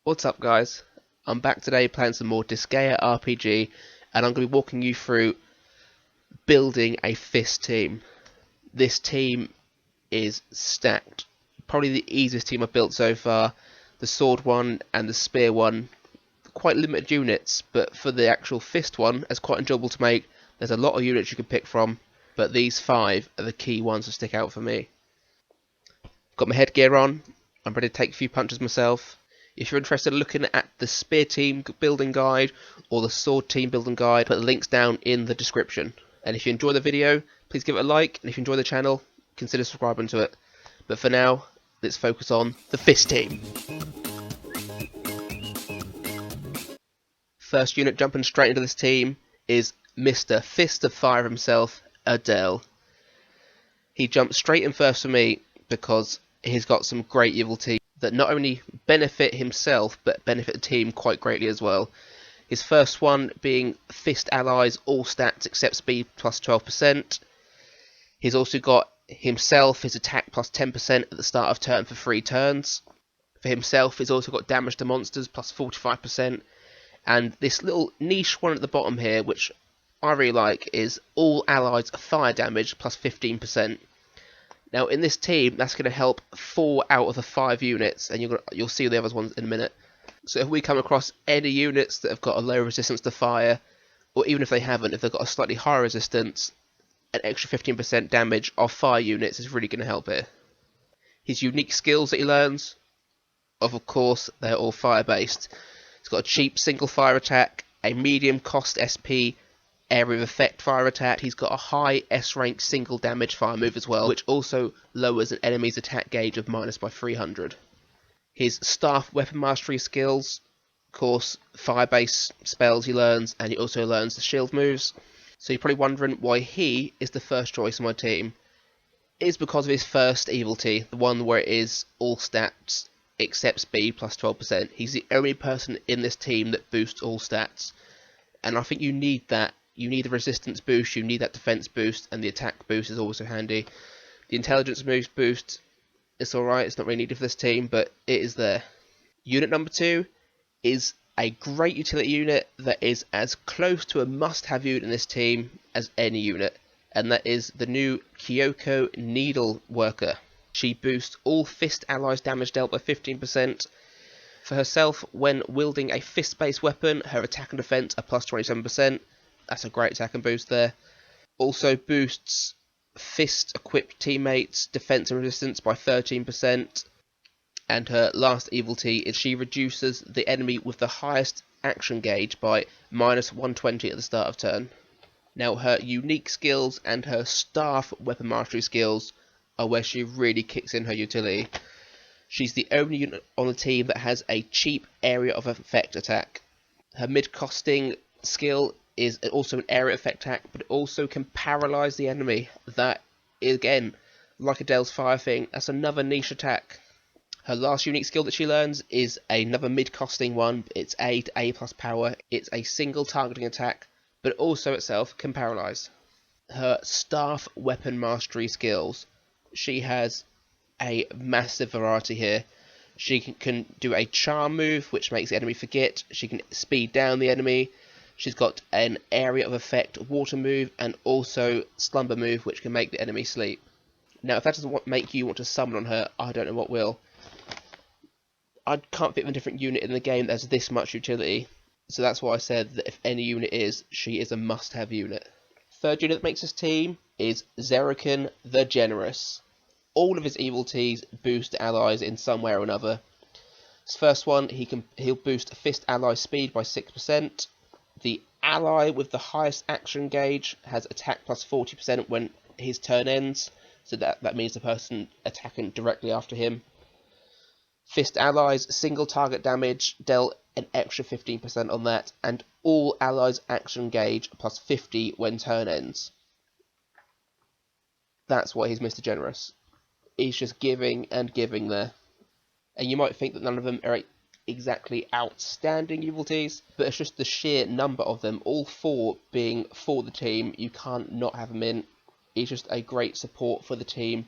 What's up guys? I'm back today playing some more Disgaea RPG and I'm going to be walking you through building a fist team. This team is stacked. Probably the easiest team I've built so far. The sword one and the spear one, quite limited units, but for the actual fist one, it's quite enjoyable to make. There's a lot of units you can pick from, but these 5 are the key ones that stick out for me. Got my headgear on, I'm ready to take a few punches myself. If you're interested in looking at the spear team building guide or the sword team building guide, put the links down in the description. And if you enjoy the video, please give it a like, and if you enjoy the channel, consider subscribing to it. But for now, let's focus on the fist team. First unit jumping straight into this team is Mr. Fist of Fire himself, Adel. He jumped straight in first for me because he's got some great evilties that not only benefit himself but benefit the team quite greatly as well. His first one being Fist Allies all stats except speed plus 12%. He's also got himself, his attack plus 10% at the start of turn for 3 turns. For himself, he's also got damage to monsters plus 45%. And this little niche one at the bottom here, which I really like, is all allies fire damage plus 15%. Now in this team, that's going to help 4 out of the 5 units, and you'll see the other ones in a minute. So if we come across any units that have got a low resistance to fire, or even if they haven't, if they've got a slightly higher resistance, an extra 15% damage off fire units is really going to help here. His unique skills that he learns, of course, they're all fire based. He's got a cheap single fire attack, a medium cost SP area of effect fire attack. He's got a high S rank single damage fire move as well, which also lowers an enemy's attack gauge of minus by 300. His staff weapon mastery skills, of course, fire based spells he learns, and he also learns the shield moves. So you're probably wondering why he is the first choice in my team. It is because of his first evilty, the one where it is all stats except speed plus 12%. He's the only person in this team that boosts all stats, and I think you need that. You need the resistance boost, you need that defense boost, and the attack boost is also handy. The intelligence moves boost, it's alright, it's not really needed for this team, but it is there. Unit number 2 is a great utility unit that is as close to a must-have unit in this team as any unit, and that is the new Kyoko Needle Worker. She boosts all fist allies damage dealt by 15%. For herself, when wielding a fist-based weapon, her attack and defense are plus 27%. That's a great attack and boost there. Also boosts fist-equipped teammates' defense and resistance by 13%. And her last evilty is she reduces the enemy with the highest action gauge by minus 120 at the start of turn. Now her unique skills and her staff weapon mastery skills are where she really kicks in her utility. She's the only unit on the team that has a cheap area of effect attack. Her mid-costing skill is also an area effect attack, but it also can paralyze the enemy. That, again, like Adel's fire thing, that's another niche attack. Her last unique skill that she learns is another mid-costing one. It's A to A plus power. It's a single targeting attack, but also itself can paralyze. Her staff weapon mastery skills, she has a massive variety here. She can do a charm move, which makes the enemy forget. She can speed down the enemy. She's got an area of effect water move and also slumber move, which can make the enemy sleep. Now, if that doesn't make you want to summon on her, I don't know what will. I can't think of a different unit in the game that has this much utility, so that's why I said that if any unit is, she is a must-have unit. Third unit that makes this team is Zerikin the Generous. All of his evilties boost allies in some way or another. His first one, he'll boost fist ally speed by 6%. The ally with the highest action gauge has attack plus 40% when his turn ends, so that means the person attacking directly after him. Fist allies single target damage dealt an extra 15% on that, and all allies action gauge plus 50 when turn ends. That's why he's Mr. Generous. He's just giving and giving there. And you might think that none of them are exactly outstanding evilties, but it's just the sheer number of them, all 4 being for the team. You can't not have him in. He's just a great support for the team,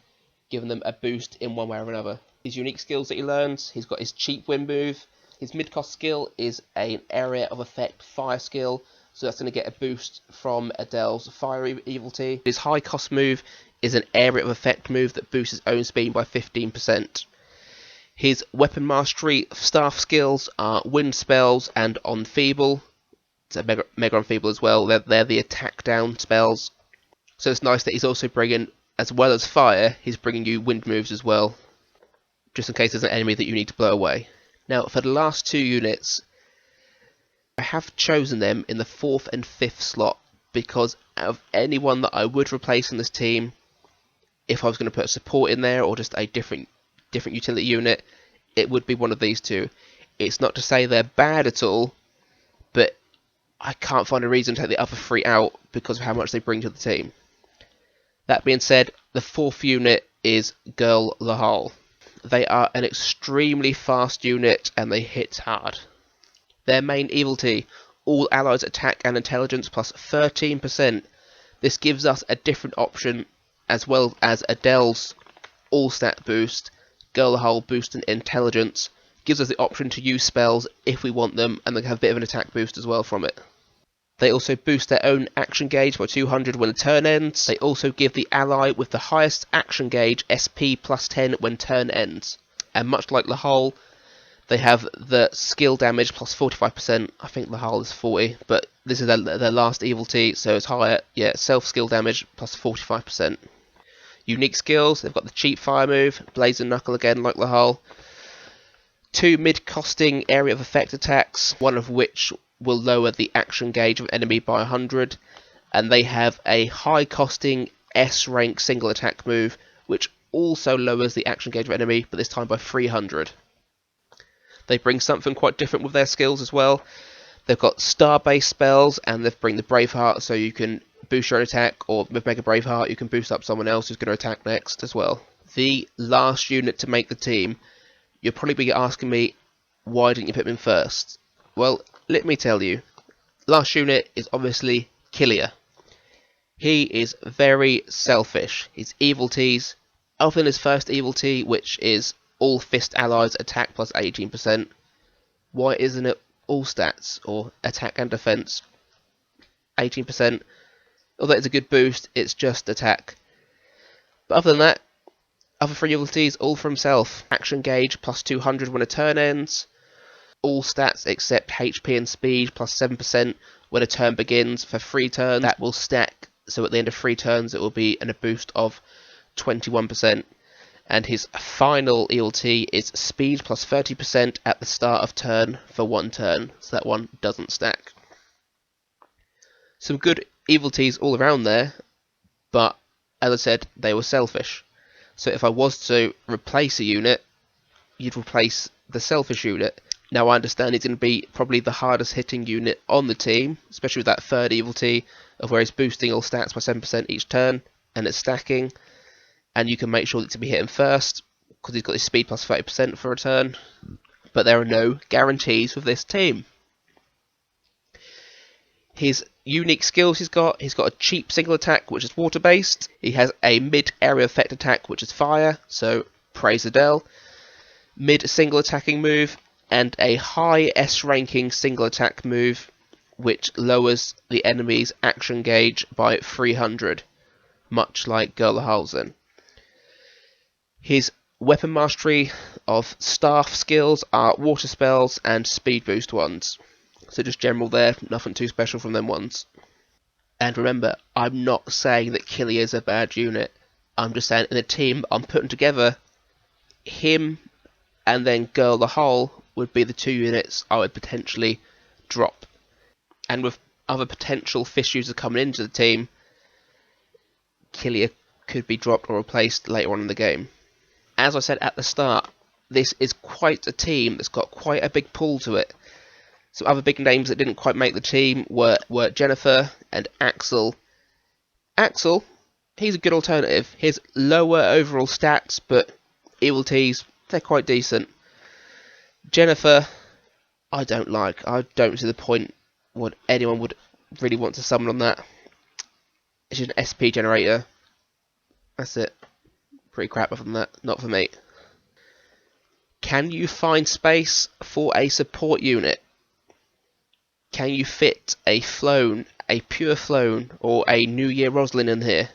giving them a boost in one way or another. His unique skills that he learns, he's got his cheap win move, His mid-cost skill is an area of effect fire skill, so that's going to get a boost from Adel's fire evilty. His high-cost move is an area of effect move that boosts his own speed by 15%. His weapon mastery staff skills are wind spells and on feeble. So mega on feeble as well. They're the attack down spells. So it's nice that he's also bringing, as well as fire, he's bringing you wind moves as well, just in case there's an enemy that you need to blow away. Now, for the last two units, I have chosen them in the 4th and 5th slot, because out of anyone that I would replace in this team, if I was going to put a support in there, or just a different utility unit, it would be one of these two. It's not to say they're bad at all, but I can't find a reason to take the other three out because of how much they bring to the team. That being said, the 4th unit is Girl Lahal. They are an extremely fast unit and they hit hard. Their main evilty, all allies attack and intelligence plus 13%. This gives us a different option, as well as Adel's all stat boost. Girl Lahal boost in intelligence gives us the option to use spells if we want them, and they have a bit of an attack boost as well from it. They also boost their own action gauge by 200 when a turn ends. They also give the ally with the highest action gauge SP plus 10 when turn ends. And much like Lahal, they have the skill damage plus 45%. I think Lahal is 40, but this is their last evilty, so it's higher. Yeah, self-skill damage plus 45%. Unique skills, they've got the cheap fire move, Blaze and Knuckle again like Lahal. 2 mid-costing area of effect attacks, one of which will lower the action gauge of enemy by 100, and they have a high-costing S-rank single attack move, which also lowers the action gauge of enemy, but this time by 300. They bring something quite different with their skills as well. They've got star-based spells, and they bring the Braveheart, so you can boost your own attack, or with Mega Braveheart you can boost up someone else who's going to attack next as well. The last unit to make the team, you'll probably be asking me, why didn't you put him in first? Well, let me tell you. Last unit is obviously Killia. He is very selfish. His evilties, other than his first evilty, which is all fist allies attack plus 18%, why isn't it all stats, or attack and defense? 18%, although it's a good boost, it's just attack. But other than that, other 3 evilties, all for himself. Action gauge plus 200 when a turn ends. All stats except HP and speed plus 7% when a turn begins for 3 turns. That will stack, so at the end of 3 turns it will be a boost of 21%. And his final evilty is speed plus 30% at the start of turn for 1 turn, so that one doesn't stack. Some good evilties all around there, but as I said, they were selfish. So if I was to replace a unit, you'd replace the selfish unit. Now I understand he's going to be probably the hardest hitting unit on the team, especially with that 3rd evilty of where he's boosting all stats by 7% each turn, and it's stacking, and you can make sure that to be hitting first, because he's got his speed plus 30% for a turn, but there are no guarantees with this team. His unique skills he's got a cheap single attack, which is water based. He has a mid area effect attack, which is fire, so praise Adel. Mid single attacking move, and a high S ranking single attack move, which lowers the enemy's action gauge by 300, much like Girl Lahal's. His weapon mastery of staff skills are water spells and speed boost ones. So just general there, nothing too special from them ones. And remember, I'm not saying that Killia is a bad unit. I'm just saying in a team I'm putting together, him and then Girl Lahal would be the 2 units I would potentially drop. And with other potential fish users coming into the team, Killia could be dropped or replaced later on in the game. As I said at the start, this is quite a team that's got quite a big pull to it. Some other big names that didn't quite make the team were Jennifer and Axel. Axel, he's a good alternative. His lower overall stats, but evilties, they're quite decent. Jennifer, I don't like. I don't see the point what anyone would really want to summon on that. It's just an SP generator. That's it. Pretty crap other than that. Not for me. Can you find space for a support unit? Can you fit a Flown, a Pure Flown, or a New Year Roslyn in here?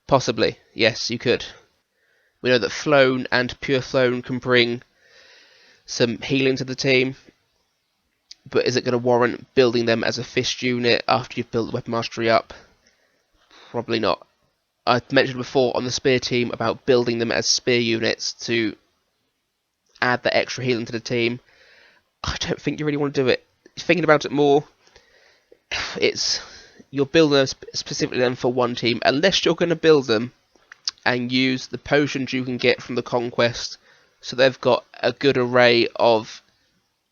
Possibly, yes, you could. We know that Flown and Pure Flown can bring some healing to the team, but is it going to warrant building them as a fist unit after you've built the weapon mastery up? Probably not. I mentioned before on the spear team about building them as spear units to add that extra healing to the team. I don't think you really want to do it. Thinking about it more, you're building them specifically then for one team, unless you're going to build them and use the potions you can get from the conquest, so they've got a good array of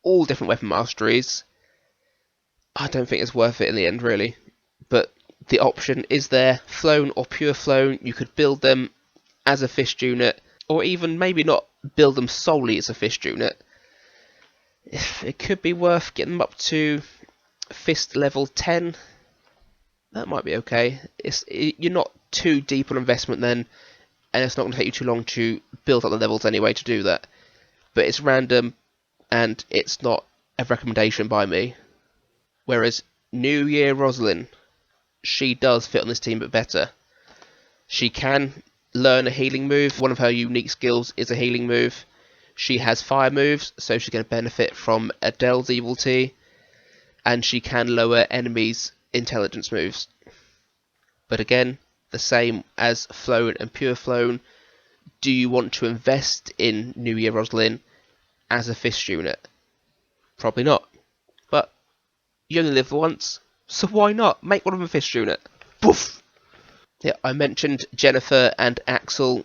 all different weapon masteries. I don't think it's worth it in the end, really. But the option is there. Flown or Pure Flown, you could build them as a fist unit, or even maybe not build them solely as a fist unit. It could be worth getting them up to fist level 10. That might be okay. You're not too deep on investment then, and it's not going to take you too long to build up the levels anyway to do that. But it's random, and it's not a recommendation by me. Whereas New Year Roslyn, she does fit on this team a bit better. She can learn a healing move. One of her unique skills is a healing move. She has fire moves, so she's going to benefit from Adel's evilty, and she can lower enemies' intelligence moves. But again, the same as Flown and Pure Flown, do you want to invest in New Year Roslyn as a fist unit? Probably not. But you only live once, so why not? Make one of them a fist unit. Poof! Yeah, I mentioned Jennifer and Axel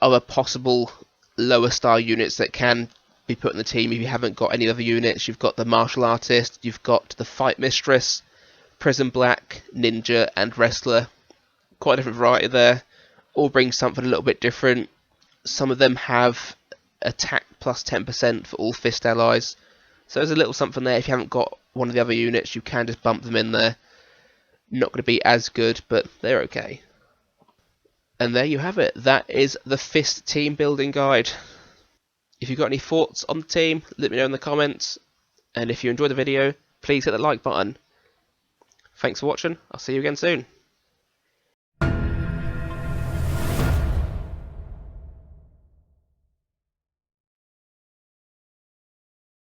are possible lower star units that can be put in the team if you haven't got any other units. You've got the martial artist, you've got the fight mistress, prison black, ninja, and wrestler. Quite a different variety there. All bring something a little bit different. Some of them have attack plus 10% for all fist allies. So there's a little something there. If you haven't got one of the other units, you can just bump them in there. Not going to be as good, but they're okay. And there you have it. That is the Fist team building guide. If you've got any thoughts on the team, let me know in the comments. And if you enjoyed the video, please hit the like button. Thanks for watching. I'll see you again soon.